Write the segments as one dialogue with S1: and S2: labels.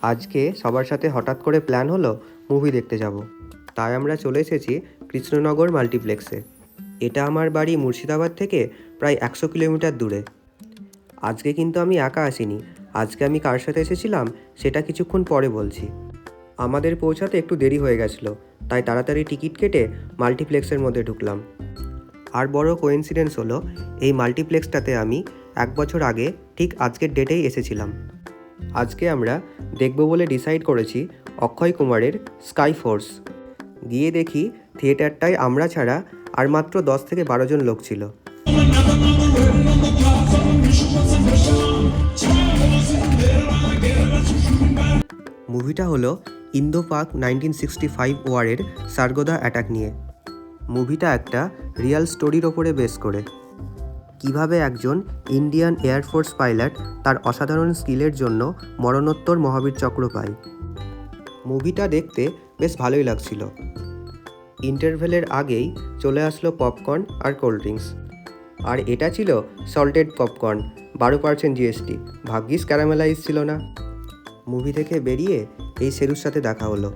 S1: আজকে সবার সাথে হঠাৎ করে প্ল্যান হলো মুভি দেখতে যাব। তাই আমরা চলে এসেছি কৃষ্ণনগর মাল্টিপ্লেক্সে। এটা আমার বাড়ি মুর্শিদাবাদ থেকে প্রায় 100 কিলোমিটার দূরে। আজকে কিন্তু আমি একা আসিনি, আজকে আমি কার সাথে এসেছিলাম সেটা কিছুক্ষণ পরে বলছি। আমাদের পৌঁছাতে একটু দেরি হয়ে গেছিলো, তাই তাড়াতাড়ি টিকিট কেটে মাল্টিপ্লেক্সের মধ্যে ঢুকলাম। আর বড় কোইন্সিডেন্স হলো, এই মাল্টিপ্লেক্সটাতে আমি 1 বছর আগে ঠিক আজকের ডেটেই এসেছিলাম। আজকে আমরা দেখব বলে ডিসাইড করেছি অক্ষয় কুমারের স্কাই ফোর্স। গিয়ে দেখি থিয়েটারটায় আমরা ছাড়া আর মাত্র 10 থেকে 12 জন লোক ছিল। মুভিটা হলো ইন্দো পাক 1965 ওয়ারের সারগোদা অ্যাটাক নিয়ে। মুভিটা একটা রিয়াল স্টোরির ওপরে বেস করে, কিভাবে একজন ইন্ডিয়ান এয়ারফোর্স পাইলট তার অসাধারণ স্কিলের জন্য মরণোত্তর মহাবীর চক্র পায়। মুভিটা দেখতে বেশ ভালোই লাগছিল। ইন্টারভেলের আগেই চলে আসলো পপকর্ন আর কোল্ড ড্রিঙ্কস। আর এটা ছিল সল্টেড পপকর্ন, 12% জিএসটি, ভাগ্যিস ক্যারামেলাইজ ছিল না। মুভি থেকে বেরিয়ে এই শেরুর সাথে দেখা হলো।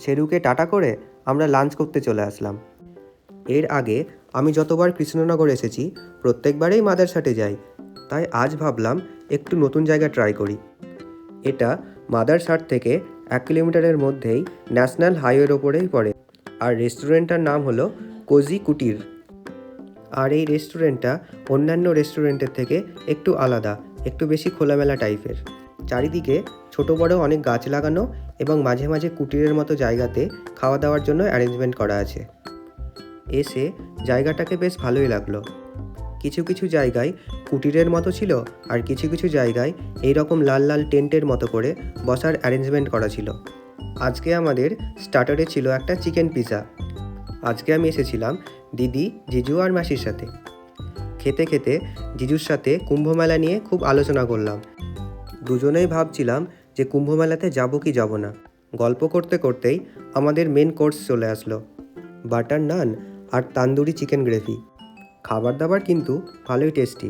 S1: শেরুকে টাটা করে আমরা লাঞ্চ করতে চলে আসলাম। এর আগে আমি যতবার কৃষ্ণনগর এসেছি প্রত্যেকবারেই মাদারসাটে যাই, তাই আজ ভাবলাম একটু নতুন জায়গা ট্রাই করি। এটা মাদারসাট থেকে 1 কিলোমিটারের মধ্যেই ন্যাশনাল হাইওয়ের ওপরেই পড়ে। আর রেস্টুরেন্টটার নাম হলো কোজি কুটির। আর এই রেস্টুরেন্টটা অন্যান্য রেস্টুরেন্টের থেকে একটু আলাদা, একটু বেশি খোলামেলা টাইপের। চারিদিকে ছোট বড় অনেক গাছ লাগানো এবং মাঝে মাঝে কুটিরের মতো জায়গাতে খাওয়া দাওয়ার জন্য অ্যারেঞ্জমেন্ট করা আছে। এসে জায়গাটাকে বেশ ভালোই লাগলো। কিছু কিছু জায়গায় কুটিরের মতো ছিল, আর কিছু কিছু জায়গায় এই রকম লাল লাল টেন্টের মতো করে বসার অ্যারেঞ্জমেন্ট করা ছিল। আজকে আমাদের স্টার্টারে ছিল একটা চিকেন পিৎজা। আজকে আমি এসেছিলাম দিদি, জিজু আর মাসির সাথে। খেতে খেতে জিজুর সাথে কুম্ভমেলা নিয়ে খুব আলোচনা করলাম। দুজনেই ভাবছিলাম যে কুম্ভমেলাতে যাব কি যাব না। গল্প করতে করতেই আমাদের মেন কোর্স চলে আসলো, বাটার নান আর তান্দুরি চিকেন গ্রেভি। খাবার দাবার কিন্তু ভালোই টেস্টি।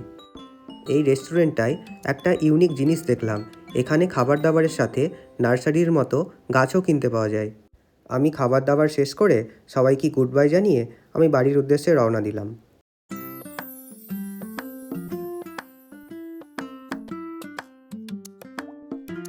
S1: এই রেস্টুরেন্টটায় একটা ইউনিক জিনিস দেখলাম, এখানে খাবার দাবারের সাথে নার্সারির মতো গাছও কিনতে পাওয়া যায়। আমি খাবার দাবার শেষ করে সবাইকে গুড বাই জানিয়ে আমি বাড়ির উদ্দেশ্যে রওনা দিলাম।